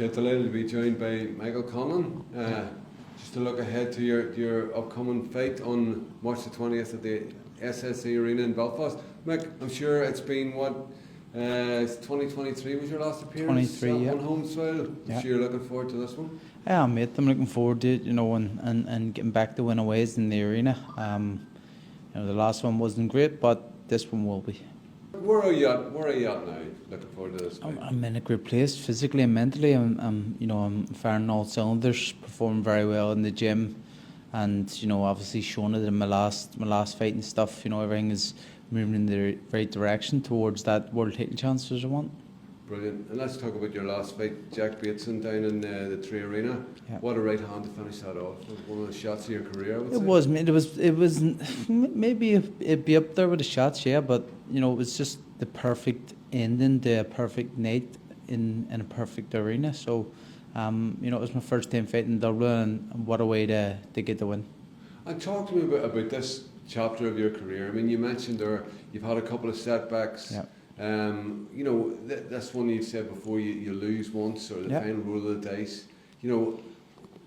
Okay, delighted to be joined by Michael Conlan. Just to look ahead to your upcoming fight on March the 20th at the SSE Arena in Belfast. Mick, I'm sure it's been 2023 was your last appearance 23, yeah. on home soil. I'm sure you're looking forward to this one. Yeah, mate, I'm looking forward to it, and getting back to win aways in the arena. The last one wasn't great, but this one will be. Where are you at now? Looking forward to this fight. I'm in a great place, physically and mentally. I'm firing all cylinders, performing very well in the gym, and obviously showing it in my last fight and stuff. Everything is moving in the right direction towards that world title chance as I want. Brilliant. And let's talk about your last fight, Jack Bateson, down in the 3 Arena. Yeah. What a right hand to finish that off. It was one of the shots of your career, I would say. It was maybe it'd be up there with the shots, yeah, but it was just the perfect ending to a perfect night in a perfect arena. So it was my first time fighting in Dublin, and what a way to get the win. And talk to me about this chapter of your career. I mean, you mentioned there you've had a couple of setbacks. Yeah. That's one you said before, you lose once, or the final roll of the dice.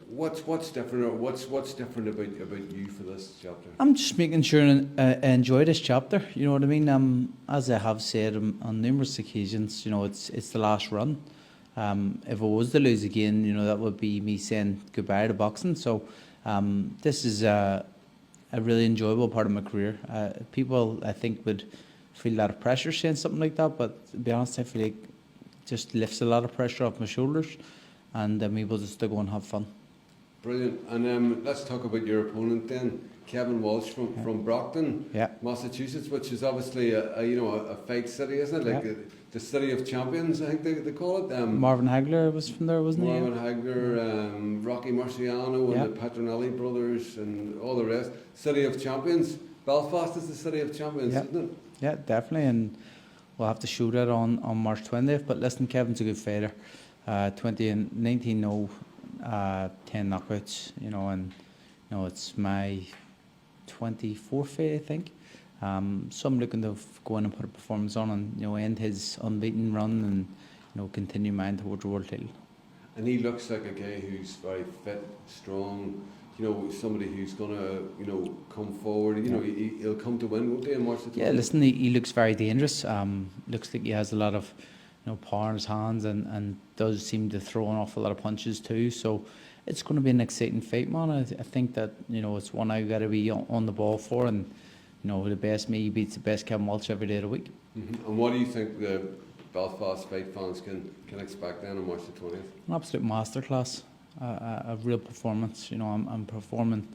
What's different, or what's different about you for this chapter? I'm just making sure I enjoy this chapter. You know what I mean? As I have said on numerous occasions, it's the last run. If I was to lose again, that would be me saying goodbye to boxing. So this is a really enjoyable part of my career. People, I think, would feel a lot of pressure saying something like that, but to be honest, I feel like it just lifts a lot of pressure off my shoulders, and I'm able just to go and have fun. Brilliant. And let's talk about your opponent then, Kevin Walsh from Brockton, Massachusetts, which is obviously a fight city, isn't it? Like the city of champions, I think they call it. Marvin Hagler was from there, wasn't he? Marvin Hagler, Rocky Marciano, and the Petronelli brothers, and all the rest. City of champions. Belfast is the city of champions, isn't it? Yeah, definitely, and we'll have to show that on March 20th. But listen, Kevin's a good fighter. 19-0, 10 knockouts, and it's my 24th fight, I think. So I'm looking to go in and put a performance on, and end his unbeaten run, and continue mine towards the world title. And he looks like a guy who's very fit, strong. Somebody who's gonna, come forward. He'll come to win, won't he? And watch the. Yeah, listen, he looks very dangerous. Looks like he has a lot of, power in his hands, and does seem to throw an awful lot of punches too. So it's going to be an exciting fight, man. I think that it's one I've got to be on the ball for, and the best me beats the best Kevin Walsh every day of the week. Mm-hmm. And what do you think the Belfast fight fans can expect then on March the 20th? An absolute masterclass. A real performance. I'm performing,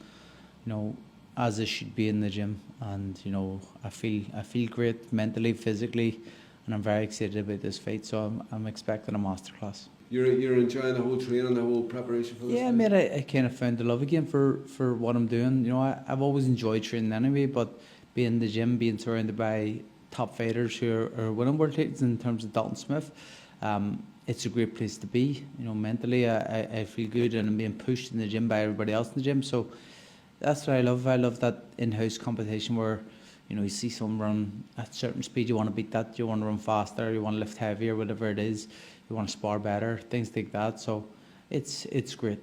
as I should be in the gym, and I feel great mentally, physically, and I'm very excited about this fight. So I'm expecting a masterclass. You're enjoying the whole training, the whole preparation for this? Yeah, mate. I kind of found the love again for what I'm doing. I've always enjoyed training anyway, but being in the gym, being surrounded by top fighters who are winning world titles in terms of Dalton Smith. It's a great place to be. Mentally I feel good, and I'm being pushed in the gym by everybody else in the gym. So that's what I love. I love that in-house competition where, you see someone run at a certain speed, you want to beat that, you want to run faster, you want to lift heavier, whatever it is, you want to spar better, things like that. So it's great.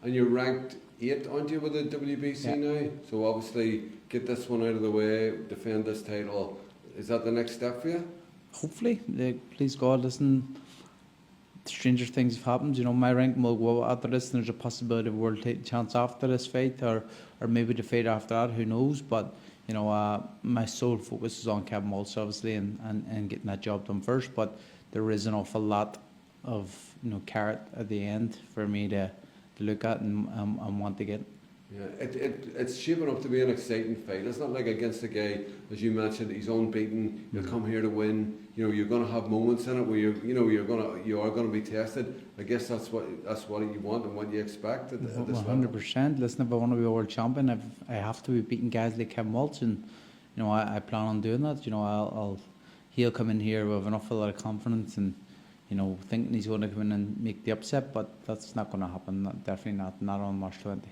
And you're ranked 8, aren't you, with the WBC now? So obviously get this one out of the way, defend this title. Is that the next step for you? Hopefully. Please God, listen, stranger things have happened. My rank will go after this, and there's a possibility of a world title chance after this fight, or maybe the fight after that, who knows. But my sole focus is on Kevin Walsh, obviously, and getting that job done first. But there is an awful lot of carrot at the end for me to look at and want to get. Yeah, it's shaping up to be an exciting fight. It's not like against a guy, as you mentioned, he's unbeaten. You'll come here to win. You're going to have moments in it where you are going to be tested. I guess that's what you want and what you expect at this level. 100%. Listen, if I want to be a world champion, I have to be beating guys like Kevin Walsh, and I plan on doing that. He'll come in here with an awful lot of confidence and thinking he's going to come in and make the upset, but that's not going to happen. Definitely not on March 20.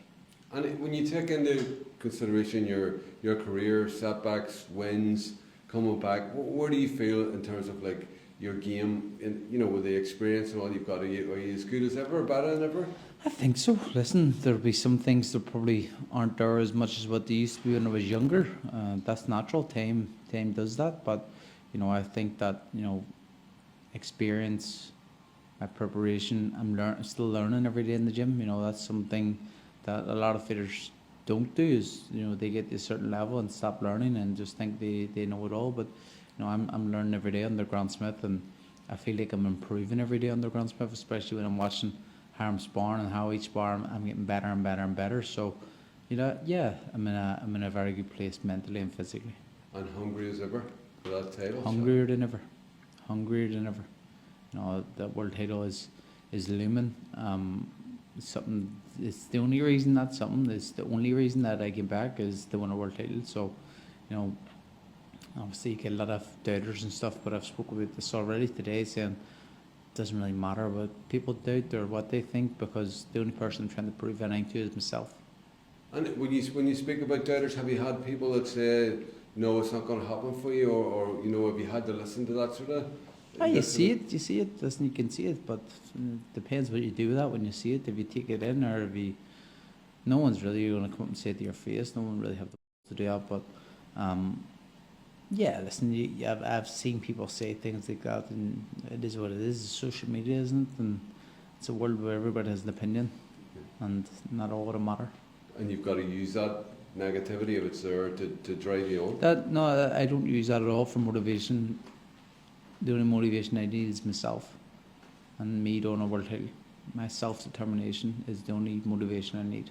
And when you take into consideration your career, setbacks, wins, coming back, where do you feel in terms of like your game, in, you know, with the experience and all you've got? Are you as good as ever, better than ever? I think so. Listen, there'll be some things that probably aren't there as much as what they used to be when I was younger. That's natural. Time does that. But you know, I think that, you know, experience, my preparation, I'm still learning every day in the gym. You know, that's something that a lot of fighters don't do. Is, you know, they get to a certain level and stop learning and just think they know it all. But you know, I'm learning every day under Grant Smith, and I feel like I'm improving every day under Grant Smith, especially when I'm watching how I'm sparring and how each bar I'm getting better and better and better. So, you know, yeah, I'm in a very good place mentally and physically. And hungry as ever for that title? Hungrier than ever. Hungrier than ever. You know, that world title is looming. Something. It's the only reason that something is the only reason that I get back is to win a world title. So, you know, obviously you get a lot of doubters and stuff, but I've spoken about this already today, saying it doesn't really matter what people doubt or what they think, because the only person I'm trying to prove anything to is myself. And when you speak about doubters, have you had people that say, no, it's not going to happen for you, or you know, have you had to listen to that sort of? You see it. Listen, you can see it, but it depends what you do with that when you see it. If you take it in, or if you, no one's really going to come up and say it to your face. No one really have to do that. But yeah, listen, I've seen people say things like that, and it is what it is. It's social media, isn't it? And it's a world where everybody has an opinion, and not all would matter. And you've got to use that negativity if it's there to drive you on. No, I don't use that at all for motivation. The only motivation I need is myself, and me doing a world title. My self-determination is the only motivation I need.